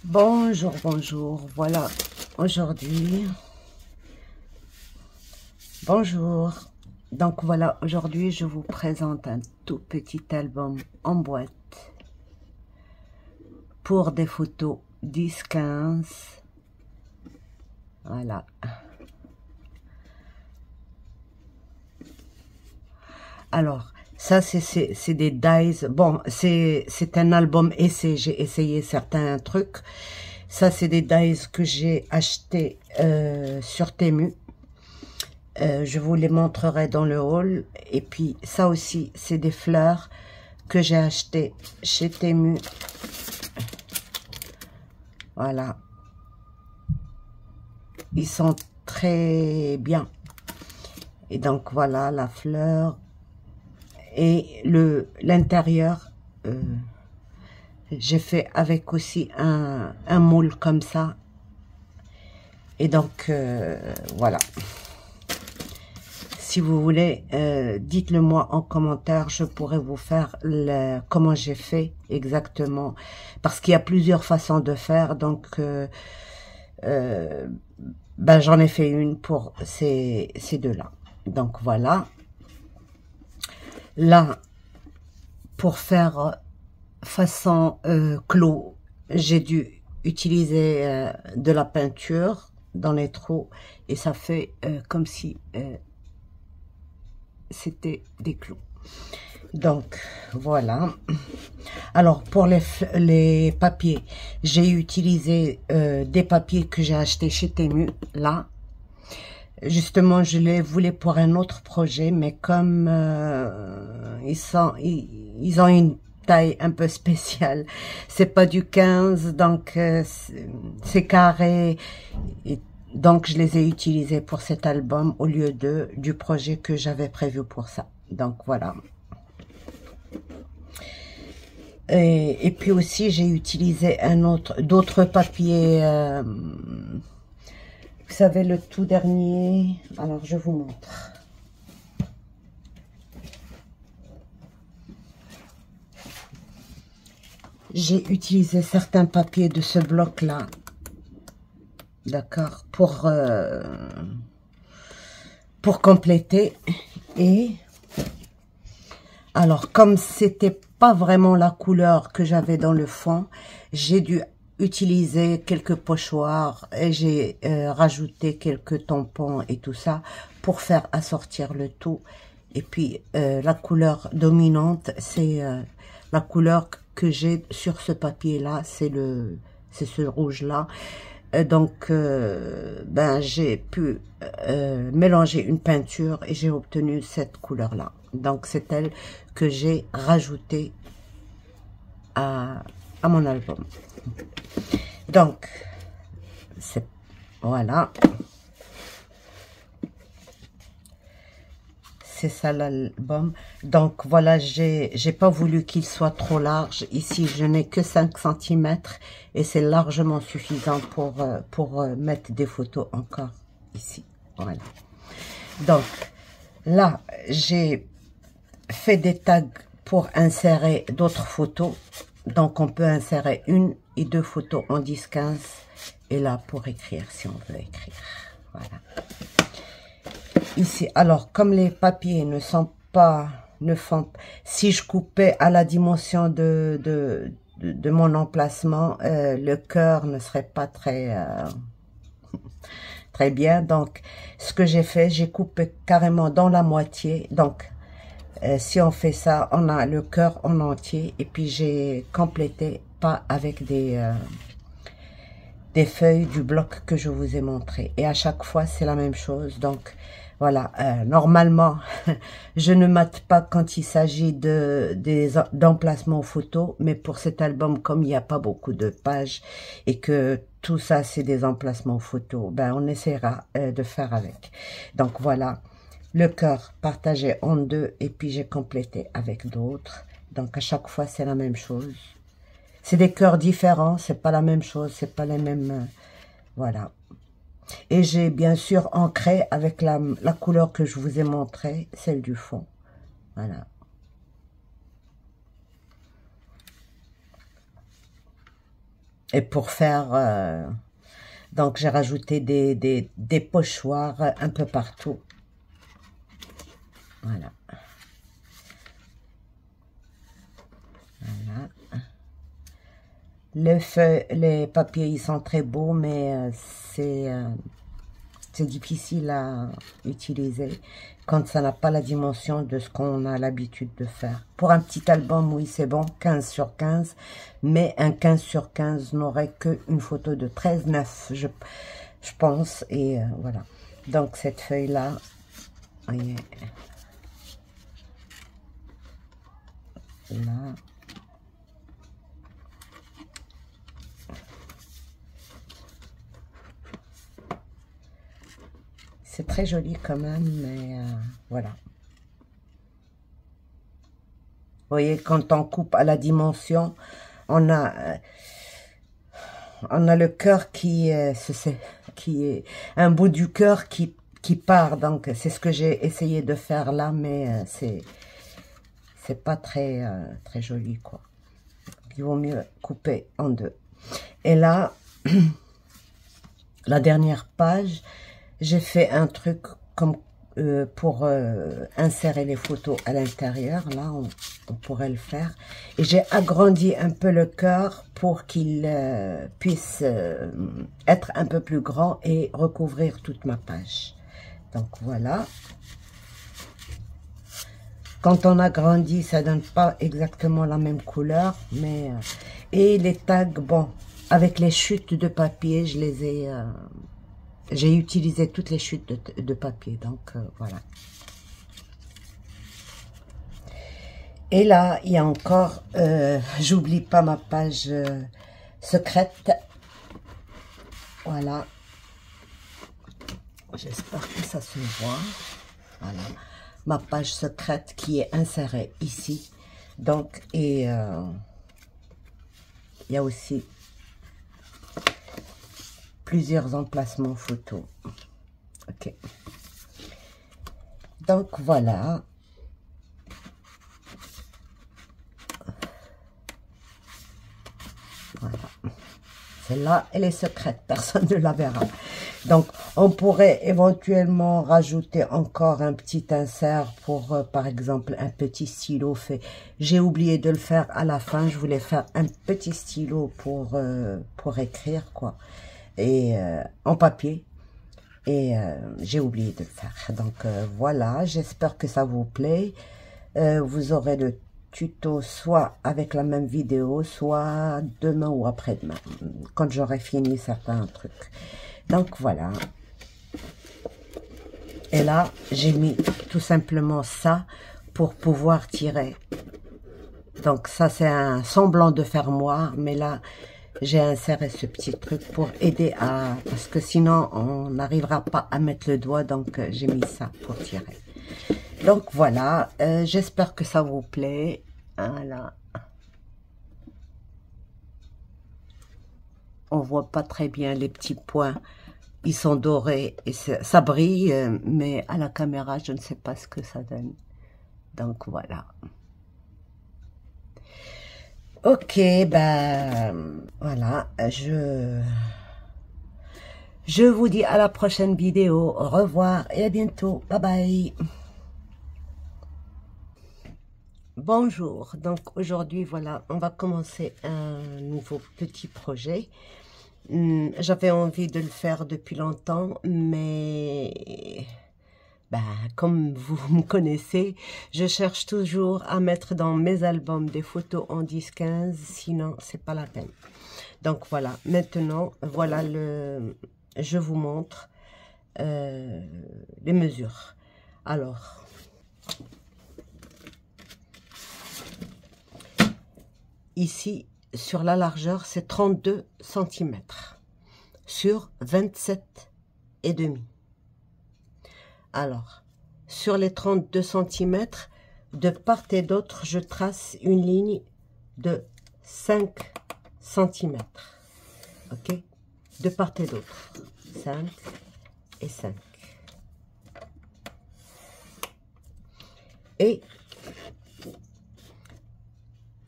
Bonjour, bonjour, voilà, aujourd'hui, bonjour, donc voilà, aujourd'hui je vous présente un tout petit album en boîte pour des photos 10-15, voilà. Alors, ça c'est des dies, bon, c'est un album essai, j'ai essayé certains trucs, ça c'est des dies que j'ai acheté sur Temu. Je vous les montrerai dans le haul. Et puis ça aussi, c'est des fleurs que j'ai achetées chez Temu. Voilà. Ils sont très bien. Et donc voilà la fleur. Et l'intérieur, j'ai fait avec aussi un moule comme ça. Et donc voilà. Si vous voulez, dites-le moi en commentaire, je pourrais vous faire comment j'ai fait exactement. Parce qu'il y a plusieurs façons de faire, donc ben, j'en ai fait une pour ces deux-là. Donc voilà. Là, pour faire façon clos, j'ai dû utiliser de la peinture dans les trous et ça fait comme si c'était des clous. Donc voilà. Alors pour les papiers, j'ai utilisé des papiers que j'ai achetés chez Temu. Là, justement, je les voulais pour un autre projet, mais comme ils ont une taille un peu spéciale, c'est pas du 15, donc c'est carré. Et donc je les ai utilisés pour cet album au lieu du projet que j'avais prévu pour ça. Donc voilà. Et puis aussi j'ai utilisé d'autres papiers. Vous savez, le tout dernier. Alors je vous montre. J'ai utilisé certains papiers de ce bloc là. D'accord, pour compléter. Et alors, comme c'était pas vraiment la couleur que j'avais dans le fond, j'ai dû utiliser quelques pochoirs et j'ai rajouté quelques tampons et tout ça pour faire assortir le tout. Et puis, la couleur dominante, c'est la couleur que j'ai sur ce papier-là, c'est ce rouge-là. Donc, ben, j'ai pu mélanger une peinture et j'ai obtenu cette couleur-là. Donc, c'est elle que j'ai rajoutée à mon album. Donc, voilà. C'est ça l'album. Donc voilà, j'ai pas voulu qu'il soit trop large. Ici, je n'ai que 5 cm et c'est largement suffisant pour mettre des photos encore ici. Voilà. Donc là, j'ai fait des tags pour insérer d'autres photos. Donc on peut insérer 1 et 2 photos en 10-15 et là pour écrire si on veut écrire. Voilà. Ici, alors comme les papiers ne font, si je coupais à la dimension de mon emplacement, le cœur ne serait pas très bien. Donc ce que j'ai fait, j'ai coupé carrément dans la moitié. Donc si on fait ça, on a le cœur en entier et puis j'ai complété pas avec des feuilles du bloc que je vous ai montré. Et à chaque fois, c'est la même chose. Donc, voilà. Normalement, je ne mate pas quand il s'agit d'emplacements photos. Mais pour cet album, comme il n'y a pas beaucoup de pages et que tout ça, c'est des emplacements photos, ben, on essaiera de faire avec. Donc, voilà. Le cœur partagé en deux et puis j'ai complété avec d'autres. Donc, à chaque fois, c'est la même chose. C'est des cœurs différents, c'est pas la même chose, c'est pas les mêmes... voilà. Et j'ai bien sûr ancré avec la couleur que je vous ai montrée, celle du fond. Voilà. Et pour faire... donc, j'ai rajouté des pochoirs un peu partout. Voilà. Voilà. Les papiers, ils sont très beaux, mais c'est difficile à utiliser quand ça n'a pas la dimension de ce qu'on a l'habitude de faire. Pour un petit album, oui, c'est bon, 15 sur 15, mais un 15 sur 15 n'aurait qu'une photo de 13,9, je pense, et voilà. Donc, cette feuille-là, voyez, là, c'est très joli quand même, mais voilà. Vous voyez, quand on coupe à la dimension, on a le cœur qui est un bout du cœur qui part. Donc, c'est ce que j'ai essayé de faire là, mais c'est pas très joli, quoi. Il vaut mieux couper en deux. Et là, la dernière page, j'ai fait un truc comme pour insérer les photos à l'intérieur. Là, on pourrait le faire. Et j'ai agrandi un peu le cœur pour qu'il puisse être un peu plus grand et recouvrir toute ma page. Donc, voilà. Quand on agrandit, ça donne pas exactement la même couleur. Mais et les tags, bon, avec les chutes de papier, je les ai... j'ai utilisé toutes les chutes de papier, donc voilà. Et là, il y a encore, j'oublie pas ma page secrète. Voilà. J'espère que ça se voit. Voilà. Ma page secrète qui est insérée ici. Donc, et il y a aussi plusieurs emplacements photos. Ok. Donc voilà. Voilà. Celle-là, elle est secrète, personne ne la verra. Donc, on pourrait éventuellement rajouter encore un petit insert pour, par exemple, un petit stylo fait. J'ai oublié de le faire à la fin. Je voulais faire un petit stylo pour écrire, quoi. Et en papier. Et j'ai oublié de le faire. Donc, voilà. J'espère que ça vous plaît. Vous aurez le tuto soit avec la même vidéo, soit demain ou après-demain, quand j'aurai fini certains trucs. Donc voilà. Et là, j'ai mis tout simplement ça pour pouvoir tirer. Donc ça, c'est un semblant de fermoir, mais là, j'ai inséré ce petit truc pour aider à... Parce que sinon, on n'arrivera pas à mettre le doigt, donc j'ai mis ça pour tirer. Donc voilà, j'espère que ça vous plaît. Voilà. On voit pas très bien les petits points. Ils sont dorés et ça brille, mais à la caméra, je ne sais pas ce que ça donne. Donc voilà. Ok, ben voilà, je vous dis à la prochaine vidéo. Au revoir et à bientôt. Bye bye. Bonjour, donc aujourd'hui, voilà, on va commencer un nouveau petit projet. J'avais envie de le faire depuis longtemps, mais ben, comme vous me connaissez, je cherche toujours à mettre dans mes albums des photos en 10-15, sinon c'est pas la peine. Donc voilà, maintenant, voilà je vous montre les mesures. Alors... Ici, sur la largeur, c'est 32 cm sur 27,5. Alors, sur les 32 cm, de part et d'autre, je trace une ligne de 5 cm. Ok? De part et d'autre. 5 et 5. Et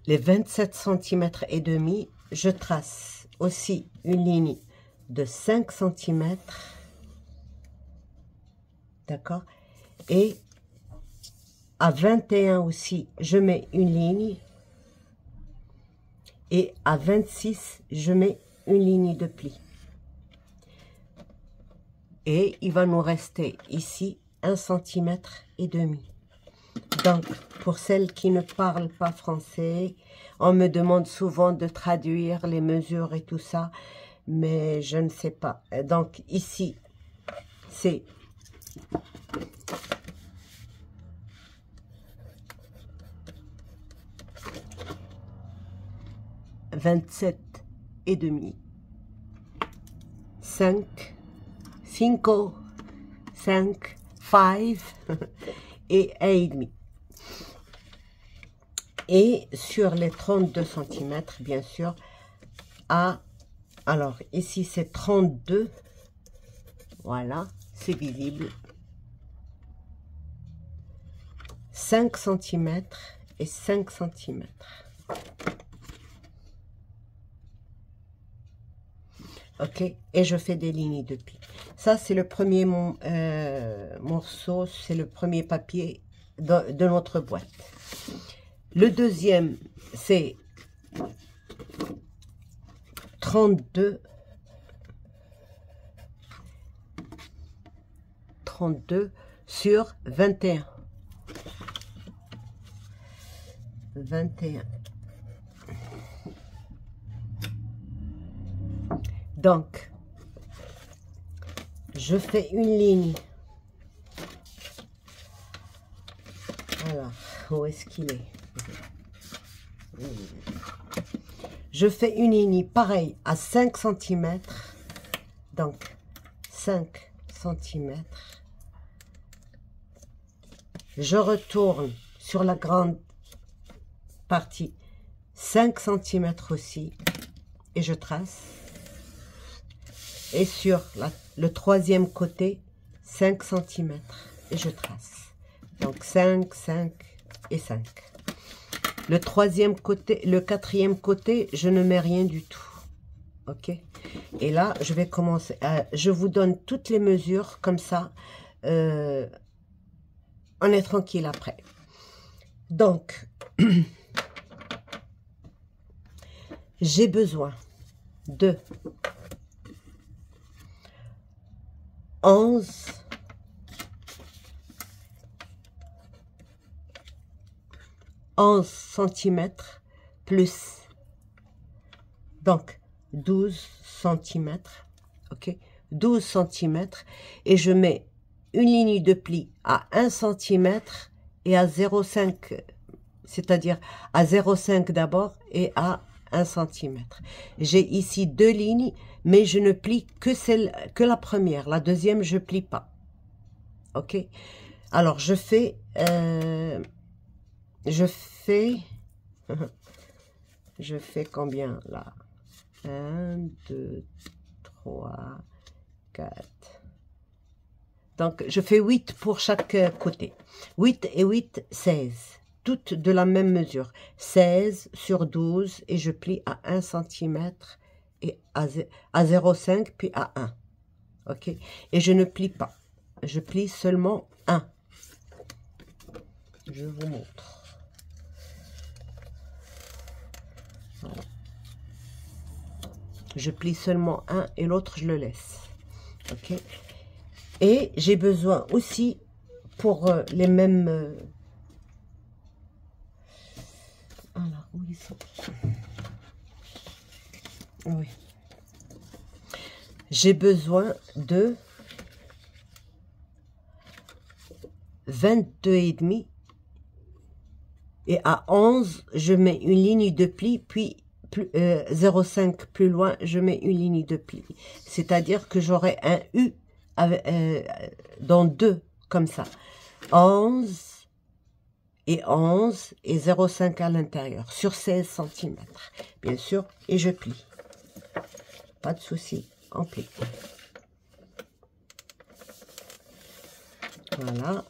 les 27 cm et demi, je trace aussi une ligne de 5 cm, d'accord, et à 21 aussi, je mets une ligne, et à 26, je mets une ligne de pli. Et il va nous rester ici 1,5 cm. Donc, pour celles qui ne parlent pas français, on me demande souvent de traduire les mesures et tout ça, mais je ne sais pas. Donc, ici, c'est 27,5, 5, 5, et 1,5. Et sur les 32 cm, bien sûr, alors ici c'est 32, voilà, c'est visible, 5 cm et 5 cm. Ok, et je fais des lignes de pli. Ça, c'est le premier morceau, c'est le premier papier de notre boîte. Le deuxième, c'est 32 sur 21. 21. Donc, je fais une ligne. Alors, où est-ce qu'il est? Je fais une ligne pareille à 5 cm. Donc, 5 cm. Je retourne sur la grande partie 5 cm aussi. Et je trace. Et sur le troisième côté, 5 cm. Et je trace. Donc 5, 5 et 5. Le troisième côté, le quatrième côté, je ne mets rien du tout. Ok. Et là, je vais commencer. Je vous donne toutes les mesures comme ça. On est tranquille après. Donc, j'ai besoin de 11 cm plus, donc 12 cm, ok, 12 cm, et je mets une ligne de pli à 1 cm et à 0,5, c'est-à-dire à 0,5 d'abord et à 1 cm. J'ai ici deux lignes, mais je ne plie que la première. La deuxième, je plie pas. Ok. Alors, je fais combien là? 1, 2, 3, 4. Donc, je fais 8 pour chaque côté. 8 et 8, 16. Toutes de la même mesure. 16 sur 12 et je plie à 1 cm et à 0,5 puis à 1. Ok. Et je ne plie pas. Je plie seulement 1. Je vous montre. Voilà. Je plie seulement 1 et l'autre je le laisse. Ok. Et j'ai besoin aussi pour les mêmes... Alors, où ils sont? Oui. J'ai besoin de 22,5 et à 11, je mets une ligne de pli, puis 0,5 plus loin, je mets une ligne de pli. C'est-à-dire que j'aurai un U avec, dans deux, comme ça. 11 et 11 et 0,5 à l'intérieur, sur 16 cm, bien sûr, et je plie. Pas de souci, on plie. Voilà.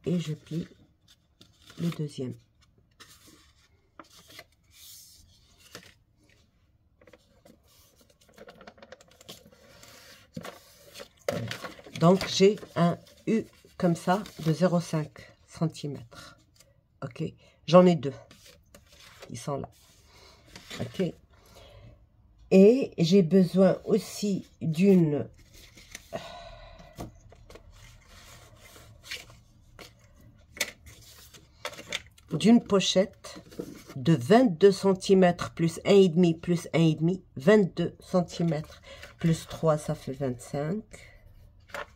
Et je plie le deuxième. Donc, j'ai un U comme ça de 0,5 cm. OK. J'en ai deux. Ils sont là. OK. Et j'ai besoin aussi d'une pochette de 22 cm plus 1,5 plus 1,5, 22 cm plus 3, ça fait 25.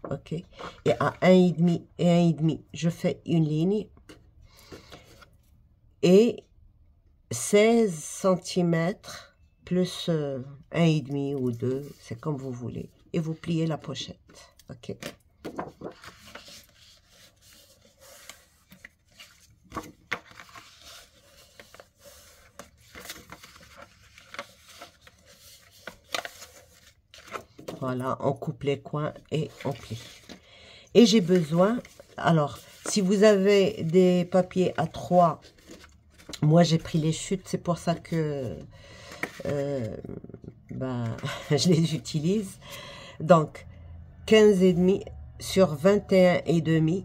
OK. Et à 1,5 et 1,5, je fais une ligne. Et 16 cm plus 1,5 ou 2, c'est comme vous voulez. Et vous pliez la pochette. OK. Voilà, on coupe les coins et on plie. Et j'ai besoin, alors, si vous avez des papiers A3, moi j'ai pris les chutes, c'est pour ça que je les utilise. Donc, 15,5 sur 21,5.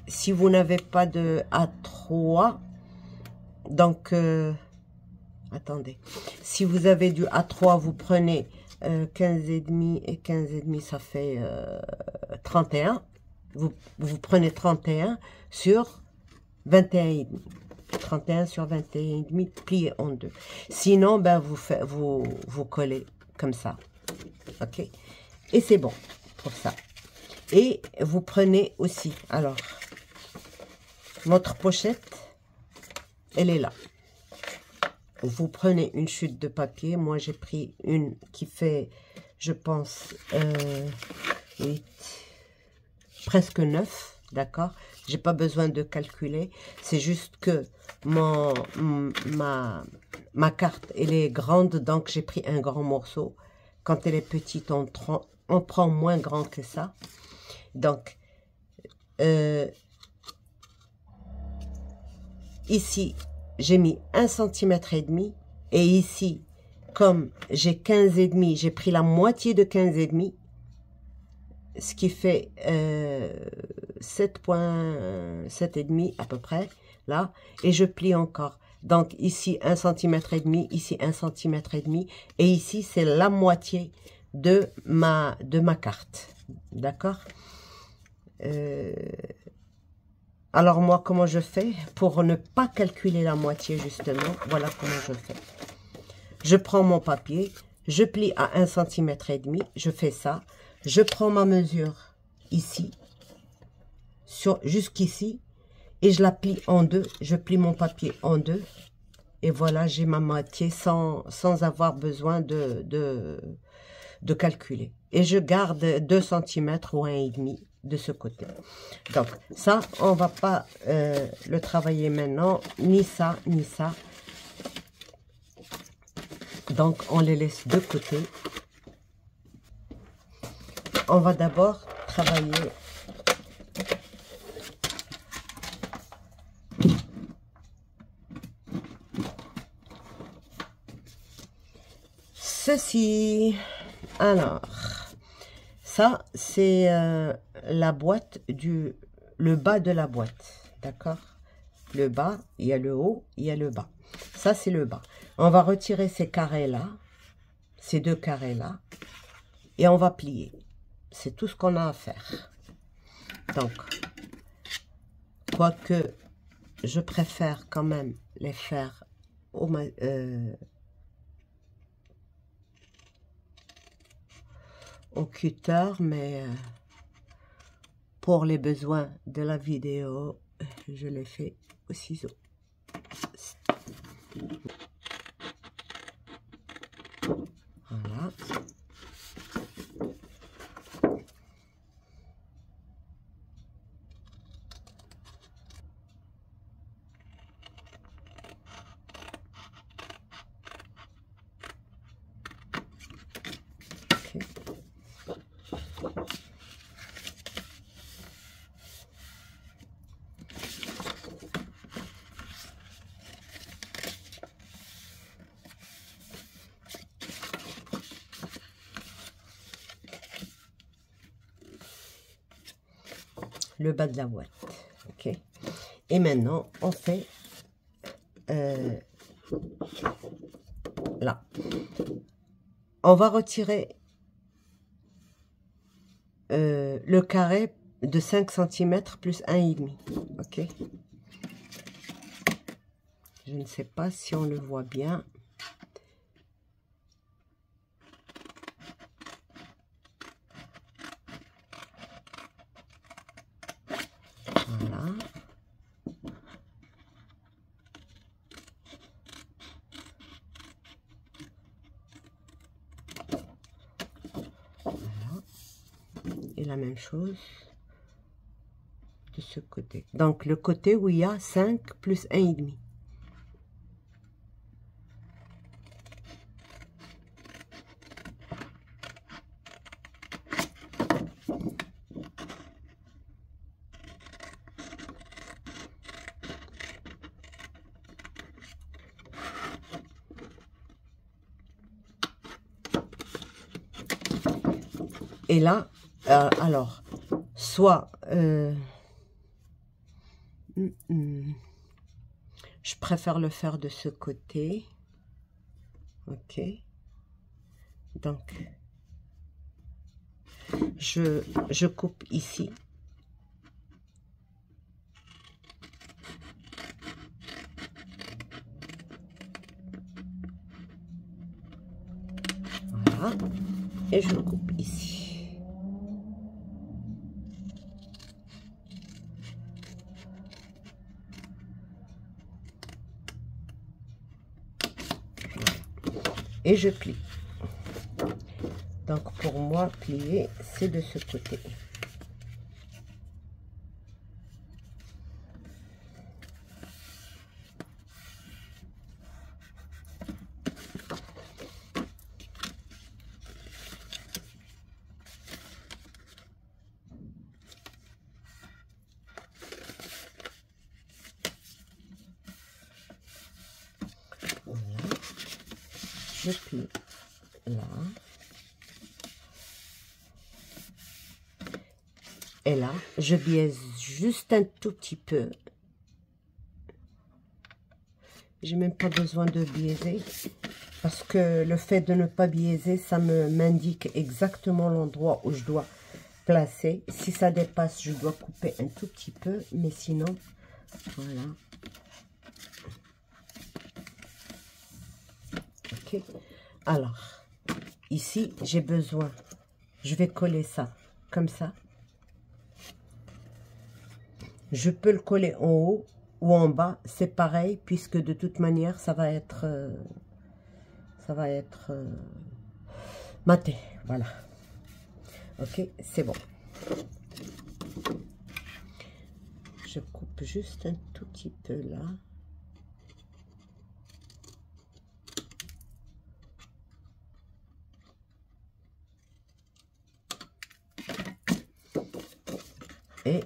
Si vous n'avez pas de A3, donc, attendez, si vous avez du A3, vous prenez 15,5 et 15,5, ça fait 31. Vous prenez 31 sur 21,5. 31 sur 21,5 plié en deux. Sinon, ben, vous collez comme ça. OK? Et c'est bon pour ça. Et vous prenez aussi, alors, notre pochette, elle est là. Vous prenez une chute de papier. Moi, j'ai pris une qui fait, je pense, 8, presque 9, d'accord? J'ai pas besoin de calculer. C'est juste que ma carte, elle est grande, donc j'ai pris un grand morceau. Quand elle est petite, on prend moins grand que ça. Donc, ici, j'ai mis 1,5 cm et ici, comme j'ai 15,5, j'ai pris la moitié de 15,5, ce qui fait 7,5 à peu près, là, et je plie encore. Donc ici 1,5 cm, ici 1,5 cm, et ici c'est la moitié de ma carte, d'accord? Alors moi, comment je fais pour ne pas calculer la moitié, justement? Voilà comment je fais. Je prends mon papier, je plie à 1,5 cm, je fais ça. Je prends ma mesure ici, jusqu'ici, et je la plie en deux. Je plie mon papier en deux. Et voilà, j'ai ma moitié sans avoir besoin de calculer. Et je garde 2 cm ou 1,5 de ce côté. Donc, ça, on va pas le travailler maintenant, ni ça, ni ça. Donc, on les laisse de côté. On va d'abord travailler ceci. Alors, ça, c'est la boîte le bas de la boîte, d'accord? Le bas, il y a le haut, il y a le bas. Ça, c'est le bas. On va retirer ces carrés-là, ces deux carrés-là, et on va plier. C'est tout ce qu'on a à faire. Donc, quoique, je préfère quand même les faire au cutter, mais pour les besoins de la vidéo, je les fais au ciseau. Voilà. le bas de la boîte. Ok. Et maintenant, on fait là. On va retirer le carré de 5 cm plus 1,5. Ok. Je ne sais pas si on le voit bien. Voilà. Voilà. Et la même chose de ce côté. Donc le côté où il y a 5 plus 1,5. Et là, alors, soit je préfère le faire de ce côté. Ok. Donc, je coupe ici. Voilà. Et je coupe ici. Et je plie. Donc pour moi, plier, c'est de ce côté. Voilà. Je plie là. Et là, je biaise juste un tout petit peu. J'ai même pas besoin de biaiser. Parce que le fait de ne pas biaiser, ça m'indique exactement l'endroit où je dois placer. Si ça dépasse, je dois couper un tout petit peu. Mais sinon, voilà. Ok. Alors, ici, j'ai besoin. Je vais coller ça comme ça. Je peux le coller en haut ou en bas, c'est pareil, puisque de toute manière, ça va être maté. Voilà. Ok, c'est bon. Je coupe juste un tout petit peu là. Et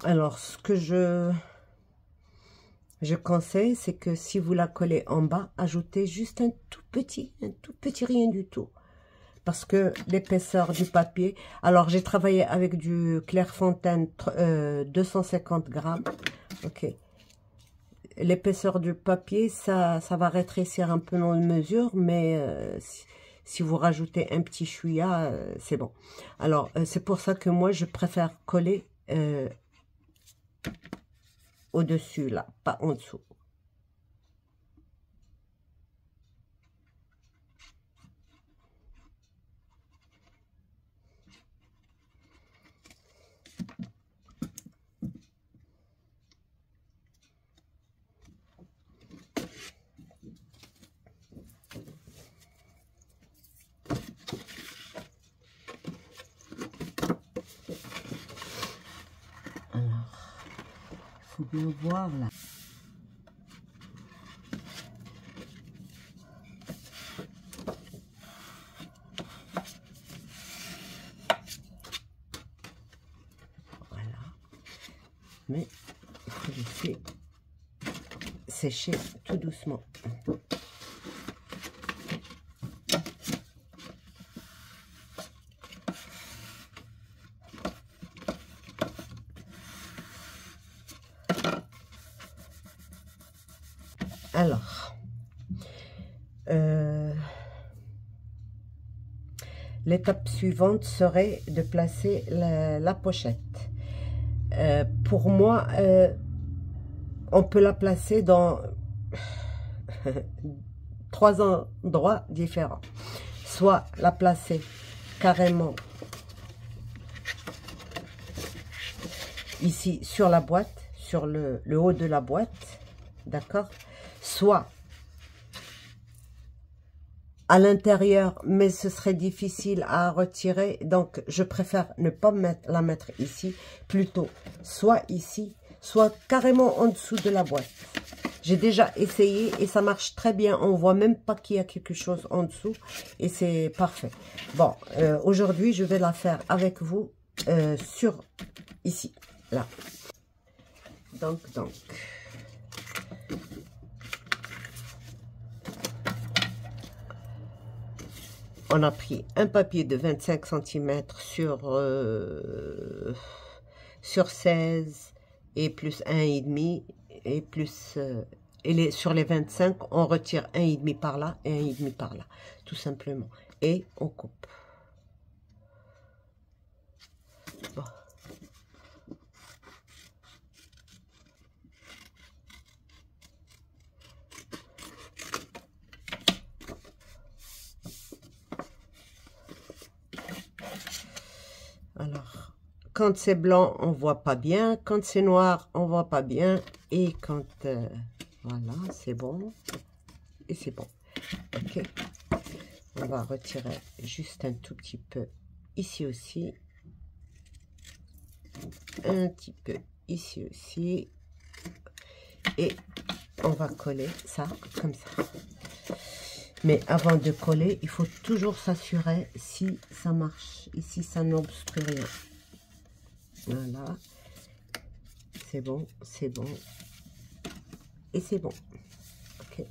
alors, ce que je conseille, c'est que si vous la collez en bas, ajoutez juste un tout petit rien du tout. Parce que l'épaisseur du papier, alors j'ai travaillé avec du Clairefontaine 250 grammes, ok. L'épaisseur du papier, ça va rétrécir un peu dans la mesure, mais si vous rajoutez un petit chouïa, c'est bon. Alors, c'est pour ça que moi, je préfère coller au-dessus, là, pas en dessous. Alors, il faut bien voir, là. Mais il faut laisser sécher tout doucement. Alors, l'étape suivante serait de placer la pochette. Pour moi, on peut la placer dans 3 endroits différents. Soit la placer carrément ici sur la boîte, sur le haut de la boîte, d'accord? Soit à l'intérieur, mais ce serait difficile à retirer, donc je préfère ne pas la mettre ici, plutôt soit ici, soit carrément en dessous de la boîte. J'ai déjà essayé et ça marche très bien, on voit même pas qu'il y a quelque chose en dessous et c'est parfait. Bon, aujourd'hui je vais la faire avec vous sur ici, là. Donc. On a pris un papier de 25 cm sur 16 et plus 1,5 et plus sur les 25 on retire 1,5 par là et 1,5 par là, tout simplement, et on coupe. Bon. Alors, quand c'est blanc, on voit pas bien. Quand c'est noir, on voit pas bien. Et quand... voilà, c'est bon. Et c'est bon. Ok. On va retirer juste un tout petit peu ici aussi. Un petit peu ici aussi. Et on va coller ça comme ça. Mais avant de coller, il faut toujours s'assurer si ça marche. Ici, ça n'obstrue rien. Voilà. C'est bon, c'est bon. Et c'est bon. Ok.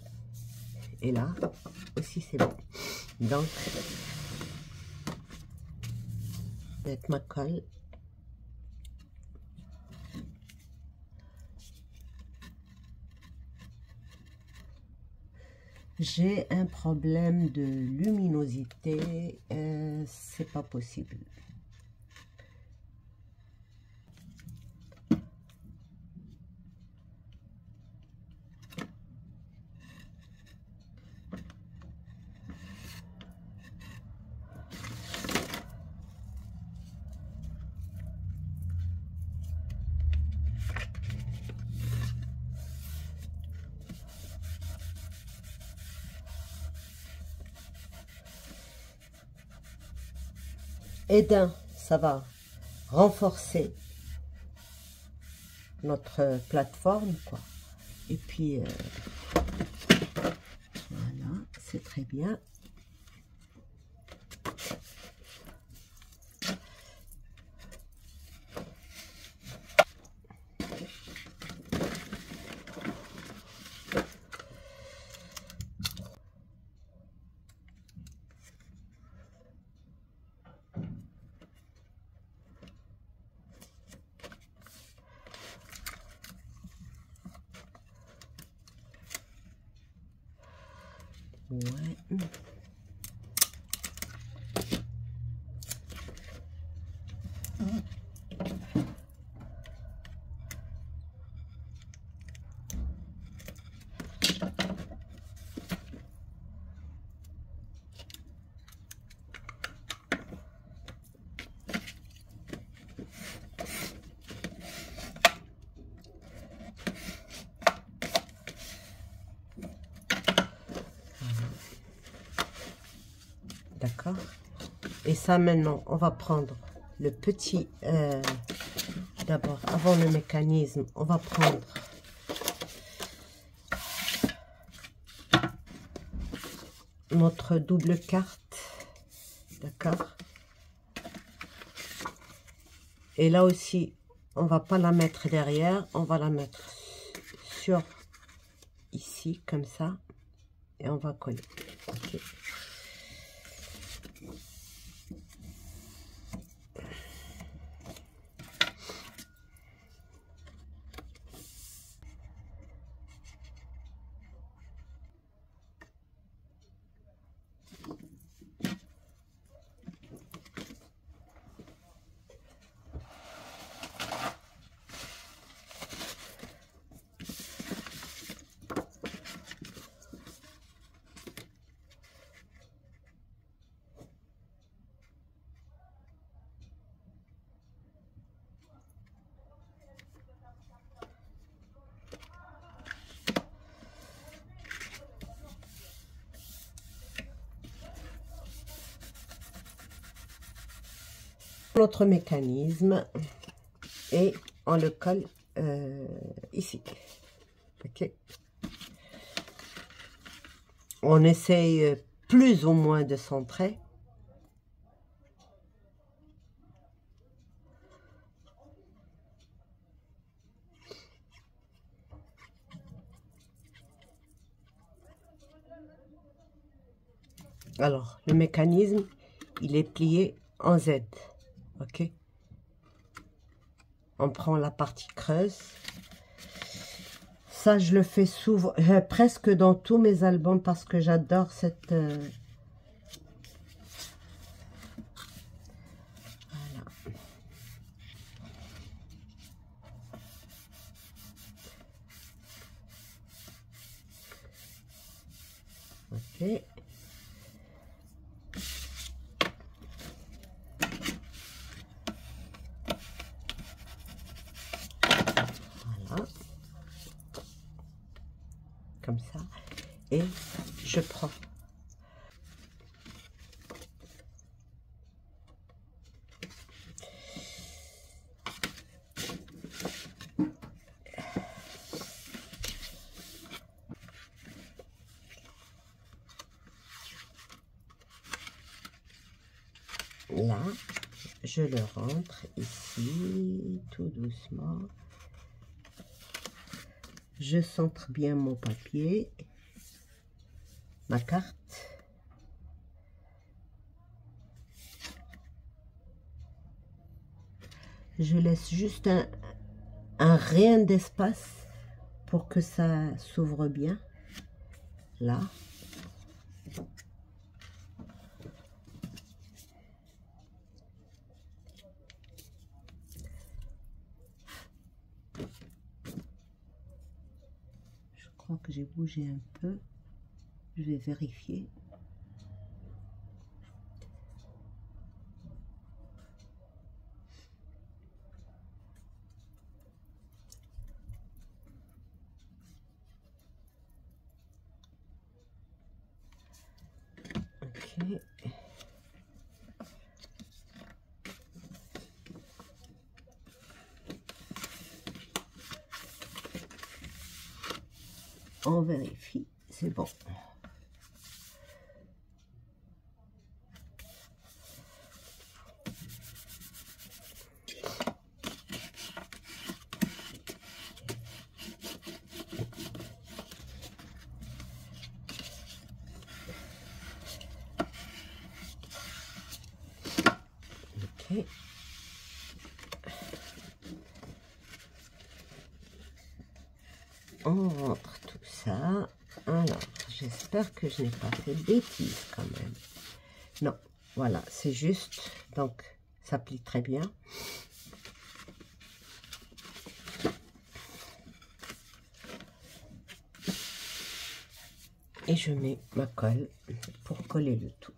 Et là, aussi, c'est bon. Donc, je vais mettre ma colle. J'ai un problème de luminosité, c'est pas possible. Et d'un, ça va renforcer notre plateforme, quoi. Et puis, voilà, c'est très bien. Ouais. D'accord. Et ça, maintenant, on va prendre le petit... d'abord, avant le mécanisme, on va prendre notre double carte. D'accord. Et là aussi, on va pas la mettre derrière, on va la mettre sur ici, comme ça, et on va coller. Ok. Notre mécanisme et on le colle ici. Ok. On essaye plus ou moins de centrer. Alors, le mécanisme, il est plié en Z. Ok. On prend la partie creuse. Ça, je le fais souvent, presque dans tous mes albums parce que j'adore cette... Voilà. Ok. Voilà. Comme ça. Et je prends. Là, je le rentre ici, tout doucement. Je centre bien mon papier, ma carte. Je laisse juste un rien d'espace pour que ça s'ouvre bien. Là. Je crois que j'ai bougé un peu. Je vais vérifier. Ok. On vérifie, c'est bon. Ok. On rentre tout ça. Alors, j'espère que je n'ai pas fait de bêtises quand même. Non, voilà, c'est juste. Donc, ça plie très bien. Et je mets ma colle pour coller le tout.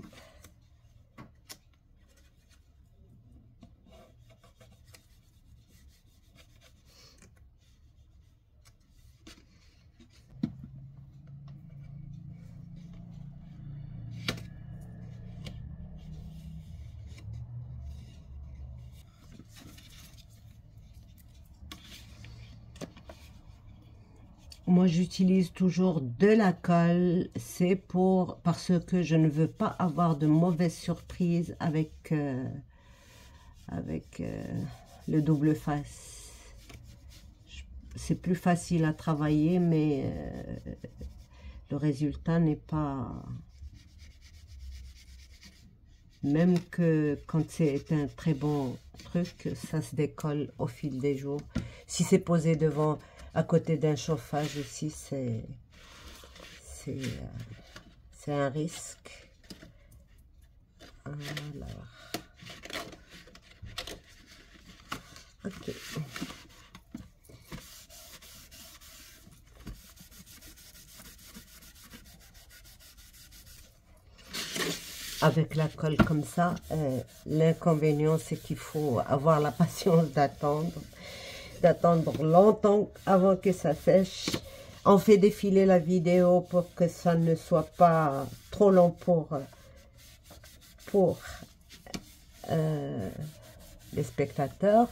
Moi, j'utilise toujours de la colle. C'est parce que je ne veux pas avoir de mauvaises surprises avec, le double face. c'est plus facile à travailler, mais le résultat n'est pas... Même que quand c'est un très bon truc, ça se décolle au fil des jours. Si c'est posé devant, à côté d'un chauffage aussi, c'est un risque. Alors, ok. Avec la colle comme ça, l'inconvénient c'est qu'il faut avoir la patience d'attendre longtemps avant que ça sèche. On fait défiler la vidéo pour que ça ne soit pas trop long pour les spectateurs,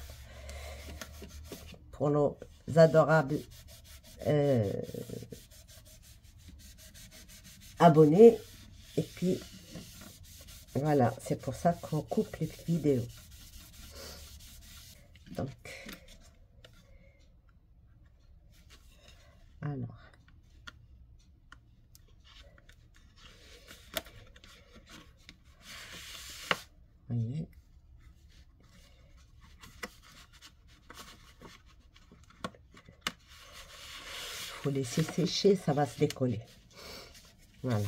pour nos adorables abonnés. Et puis voilà, c'est pour ça qu'on coupe les vidéos. Donc, alors, voyez, faut laisser sécher, ça va se décoller. Voilà.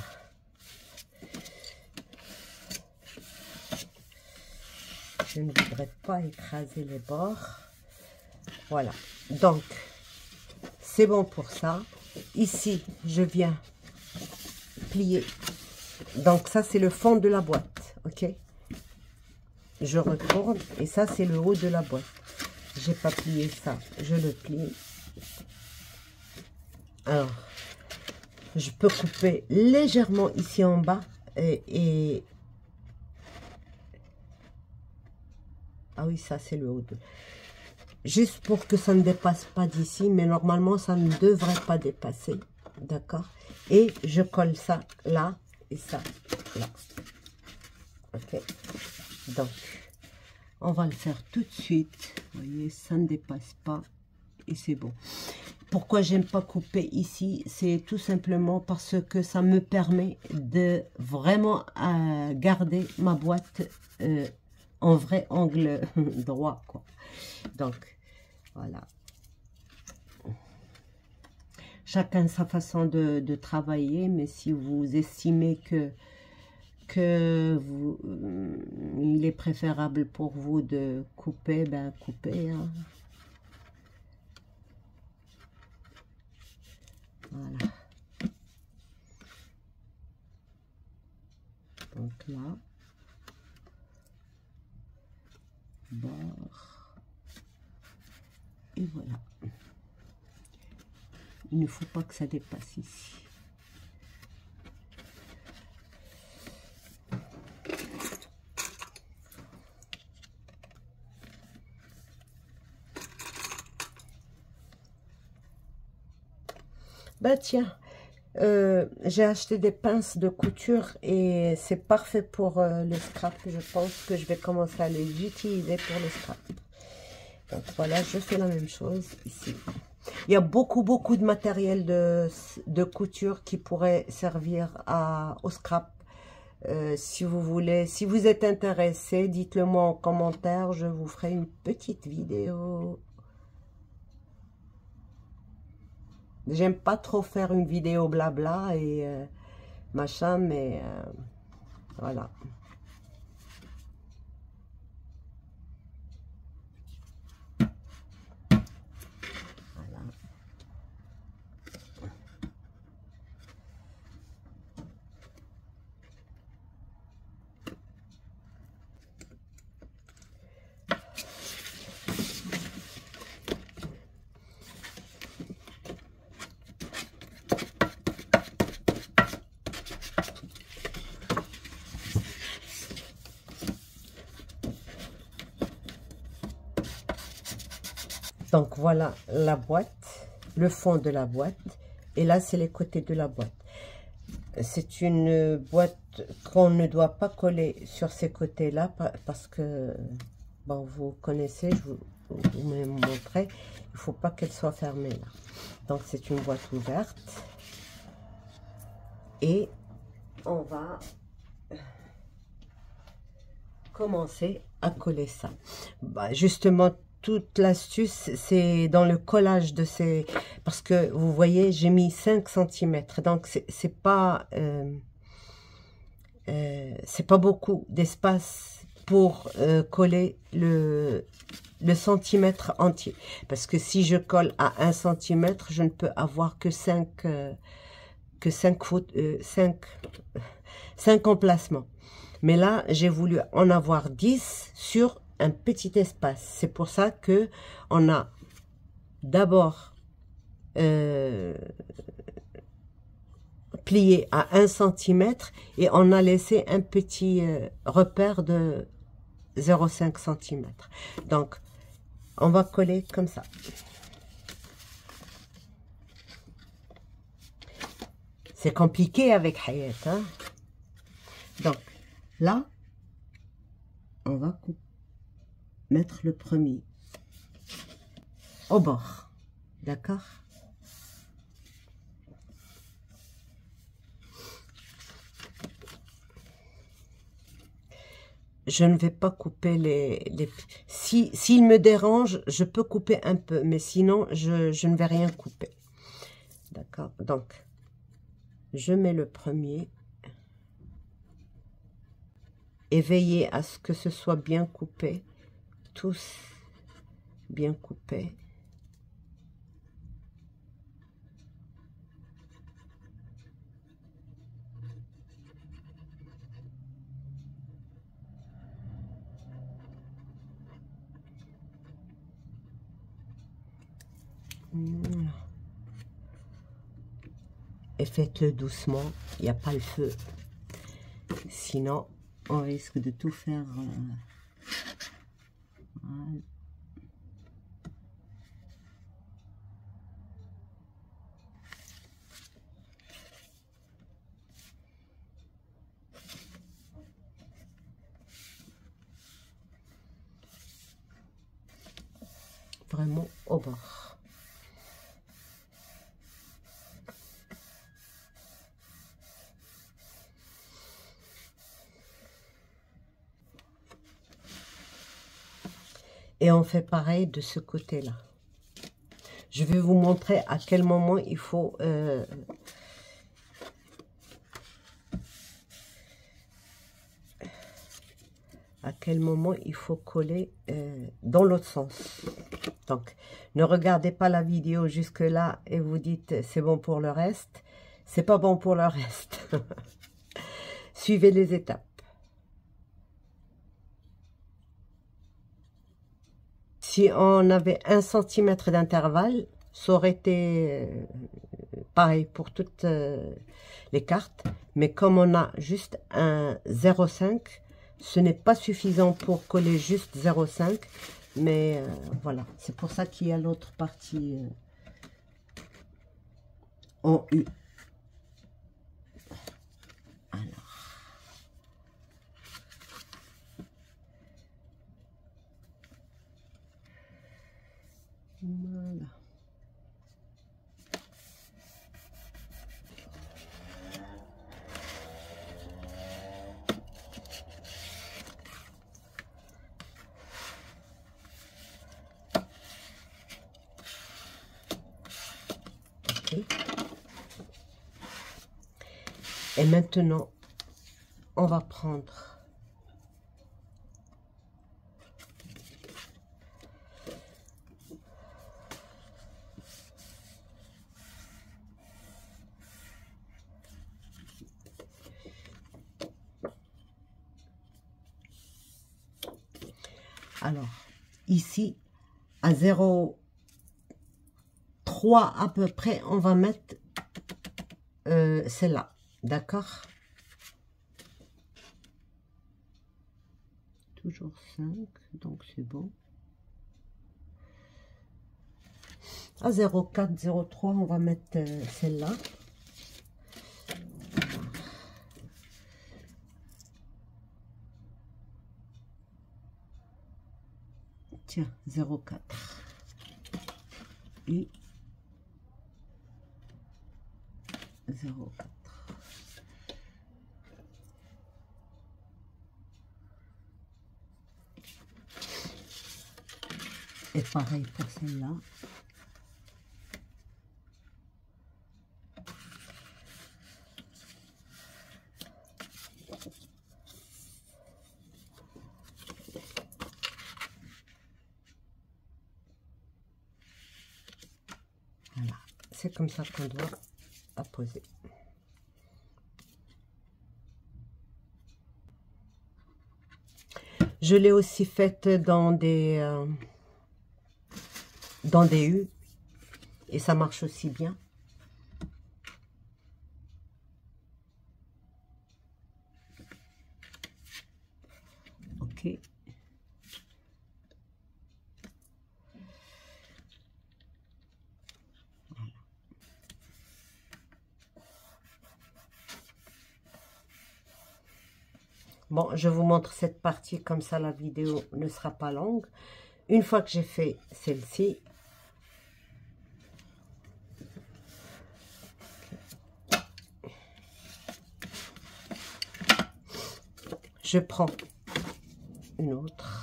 Je ne voudrais pas écraser les bords. Voilà. Donc, c'est bon pour ça. Ici, je viens plier. Donc, ça, c'est le fond de la boîte. OK? Je retourne. Et ça, c'est le haut de la boîte. J'ai pas plié ça. Je le plie. Alors, je peux couper légèrement ici en bas. Et ah oui, ça, c'est le haut de... Juste pour que ça ne dépasse pas d'ici, mais normalement, ça ne devrait pas dépasser. D'accord? Et je colle ça là et ça là. Ok? Donc, on va le faire tout de suite. Vous voyez, ça ne dépasse pas et c'est bon. Pourquoi j'aime pas couper ici? C'est tout simplement parce que ça me permet de vraiment garder ma boîte en vrai angle droit, quoi. Donc, voilà. Chacun sa façon de travailler, mais si vous estimez que il est préférable pour vous de couper, ben coupez. Hein. Voilà. Donc là, bord. Et voilà. Il ne faut pas que ça dépasse ici. Bah tiens, j'ai acheté des pinces de couture et c'est parfait pour le scrap. Je pense que je vais commencer à les utiliser pour le scrap. Donc voilà, je fais la même chose ici. Il y a beaucoup de matériel de couture qui pourrait servir au scrap. Si vous voulez, si vous êtes intéressé, dites-le moi en commentaire. Je vous ferai une petite vidéo. J'aime pas trop faire une vidéo blabla et machin, mais voilà. Donc voilà la boîte, le fond de la boîte, et là c'est les côtés de la boîte. C'est une boîte qu'on ne doit pas coller sur ces côtés-là parce que Bon, vous connaissez, je vous m'ai montré. Il ne faut pas qu'elle soit fermée là. Donc, c'est une boîte ouverte. Et on va commencer à coller ça. Bah, justement, toute l'astuce, c'est dans le collage de ces... Parce que, vous voyez, j'ai mis 5 cm. Donc, c'est pas beaucoup d'espace pour coller le centimètre entier. Parce que si je colle à 1 cm, je ne peux avoir que 5 emplacements. Mais là, j'ai voulu en avoir 10 sur un petit espace. C'est pour ça que on a d'abord plié à 1 cm et on a laissé un petit repère de 0,5 cm. Donc, on va coller comme ça. C'est compliqué avec Hayat, hein? Donc, là, on va mettre le premier au bord. D'accord? Je ne vais pas couper les... S'il me dérange, je peux couper un peu, mais sinon, je ne vais rien couper. D'accord? Donc, je mets le premier. Et veillez à ce que ce soit bien coupé. Tous bien coupés. Et faites-le doucement, il n'y a pas le feu. Sinon, on risque de tout faire. Voilà. Vraiment au bord. Et on fait pareil de ce côté-là. Je vais vous montrer à quel moment il faut coller dans l'autre sens. Donc, ne regardez pas la vidéo jusque-là et vous dites c'est bon pour le reste. C'est pas bon pour le reste. Suivez les étapes. Si on avait 1 cm d'intervalle, ça aurait été pareil pour toutes les cartes. Mais comme on a juste un 0,5, ce n'est pas suffisant pour coller juste 0,5. Mais voilà, c'est pour ça qu'il y a l'autre partie en U. Alors. Voilà. Okay. Et maintenant, on va prendre alors ici à 0,3 à peu près, on va mettre celle-là, d'accord? Toujours 5, donc c'est bon. À 0,4, 0,3, on va mettre celle-là. Tiens, 0,4 et 0,4. Et pareil pour celle-là. Voilà, c'est comme ça qu'on doit apposer. Je l'ai aussi faite dans des U et ça marche aussi bien. Ok. Bon, je vous montre cette partie, comme ça la vidéo ne sera pas longue. Une fois que j'ai fait celle-ci, je prends une autre.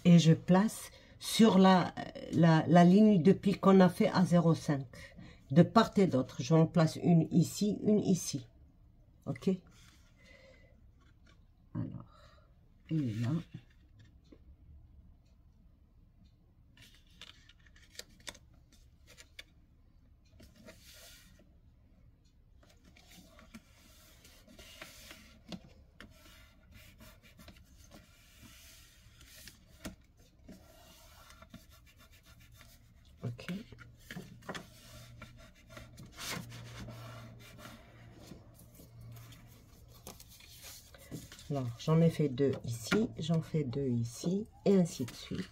Et je place sur la ligne de pli qu'on a fait à 0,5. De part et d'autre. J'en place une ici, une ici. Ok? Alors, elle est là. Ok. Alors, j'en ai fait deux ici, j'en fais deux ici, et ainsi de suite,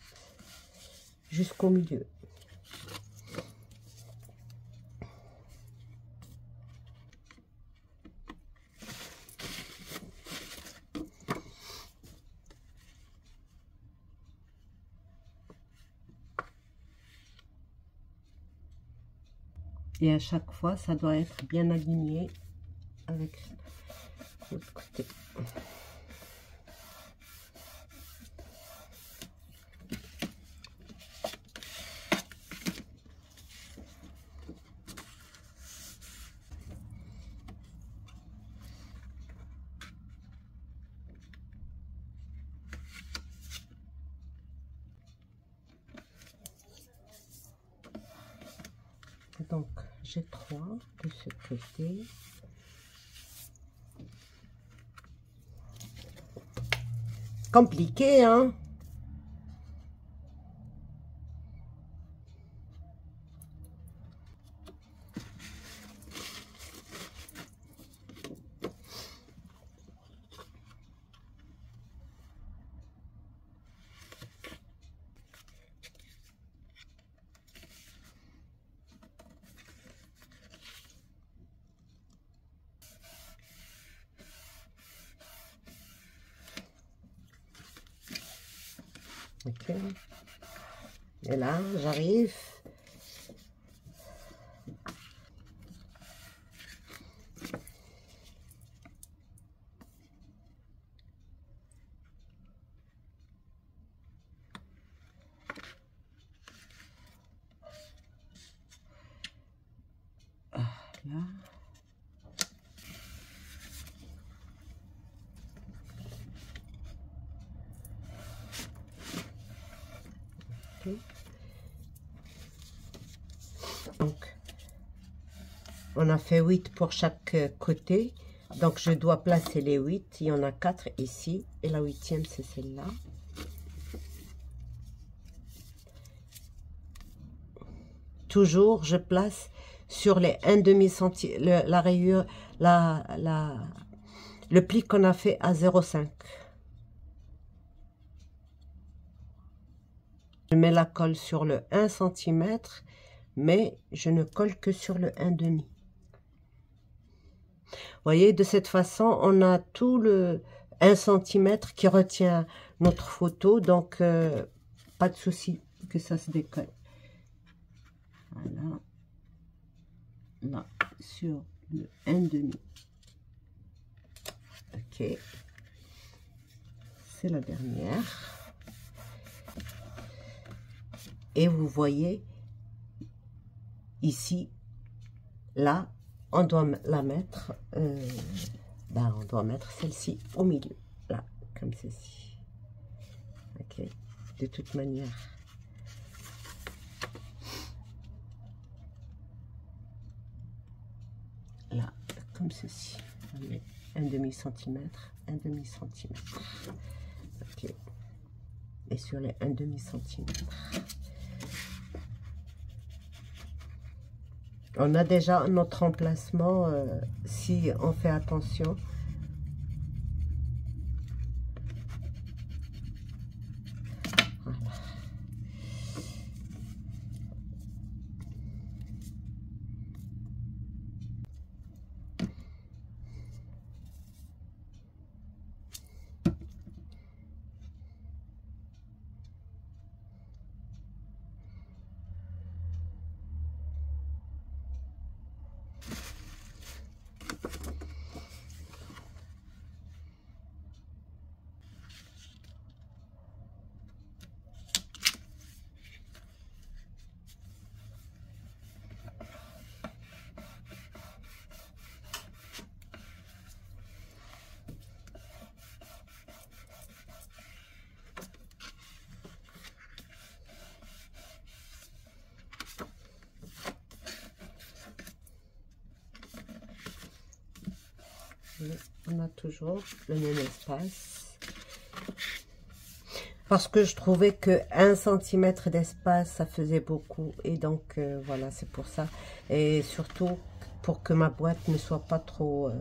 jusqu'au milieu. Et à chaque fois, ça doit être bien aligné avec l'autre côté. Donc, j'ai 3 de ce côté. Compliqué, hein? Ok. Et là, j'arrive. Là. Okay. Donc, on a fait 8 pour chaque côté. Donc, je dois placer les 8. Il y en a 4 ici. Et la 8e, c'est celle-là. Toujours, je place sur les 1,5 cm, la rayure, le pli qu'on a fait à 0,5. Je mets la colle sur le 1 cm, mais je ne colle que sur le 1,5. Vous voyez, de cette façon, on a tout le 1 cm qui retient notre photo, donc pas de souci que ça se décolle. Voilà. Là, sur le 1,5. Ok. C'est la dernière. Et vous voyez, ici, là, on doit la mettre, on doit mettre celle-ci au milieu, là, comme ceci. Ok, de toute manière. Là, comme ceci. On met 1,5 cm, 1,5 cm. Ok. Et sur les 1,5 cm. On a déjà notre emplacement si on fait attention. Voilà. On a toujours le même espace. Parce que je trouvais que 1 cm d'espace, ça faisait beaucoup. Et donc, voilà, c'est pour ça. Et surtout, pour que ma boîte ne soit pas trop...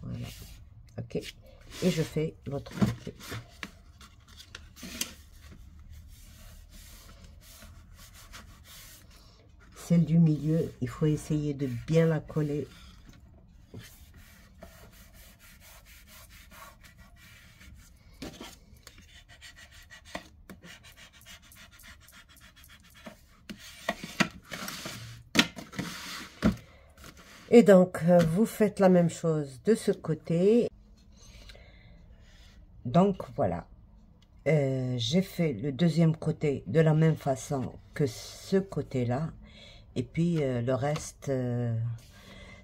voilà. Ok. Et je fais l'autre côté. Celle du milieu, il faut essayer de bien la coller. Et donc, vous faites la même chose de ce côté. Donc, voilà. J'ai fait le deuxième côté de la même façon que ce côté-là. Et puis, le reste,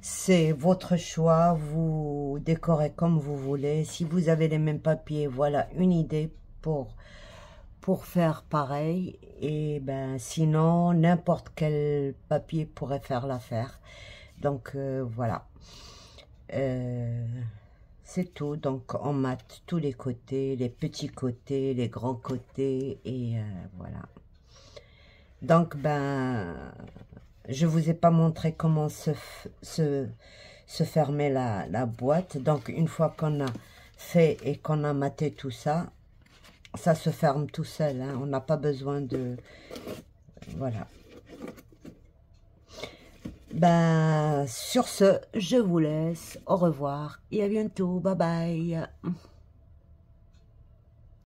c'est votre choix. Vous décorez comme vous voulez. Si vous avez les mêmes papiers, voilà une idée pour faire pareil. Et ben, sinon, n'importe quel papier pourrait faire l'affaire. Donc, voilà. C'est tout. Donc, on mate tous les côtés, les petits côtés, les grands côtés. Et voilà. Donc, ben, je vous ai pas montré comment se fermer la boîte. Donc, une fois qu'on a fait et qu'on a maté tout ça, ça se ferme tout seul. Hein. On n'a pas besoin de... Voilà. Ben, sur ce, je vous laisse. Au revoir et à bientôt. Bye bye.